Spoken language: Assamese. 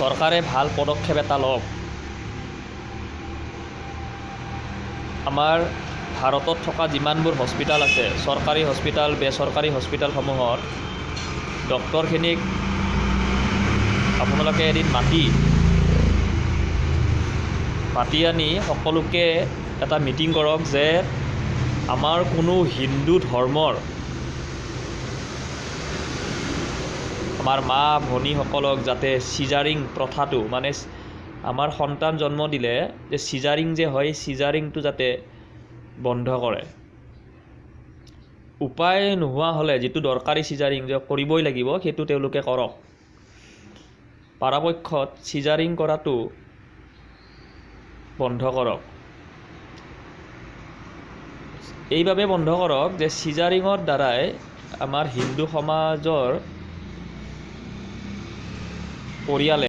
চৰকাৰে ভাল পদক্ষেপ এটা লওক। আমাৰ ভাৰতত থকা যিমানবোৰ হস্পিটাল আছে, চৰকাৰী হস্পিটাল, বেচৰকাৰী হস্পিটালসমূহত ডক্টৰখিনিক আপোনালোকে এদিন মাতি আনি সকলোকে এটা মিটিং কৰক যে আমাৰ কোনো হিন্দু ধৰ্মৰ আমাৰ মা ভনীসকলক যাতে চিজাৰিং প্ৰথাটো, মানে আমাৰ সন্তান জন্ম দিলে যে চিজাৰিং যে হয়, চিজাৰিংটো যাতে বন্ধ কৰে। উপায় নোহোৱা হ'লে যিটো দৰকাৰী চিজাৰিং যে কৰিবই লাগিব, সেইটো তেওঁলোকে কৰক। পৰাপক্ষত চিজাৰিং কৰাটো বন্ধ কৰক। এইভাবে বন্ধ কৰক যে চিজাৰিঙৰ দ্বাৰাই আমাৰ হিন্দু সমাজৰ পৰিয়ালে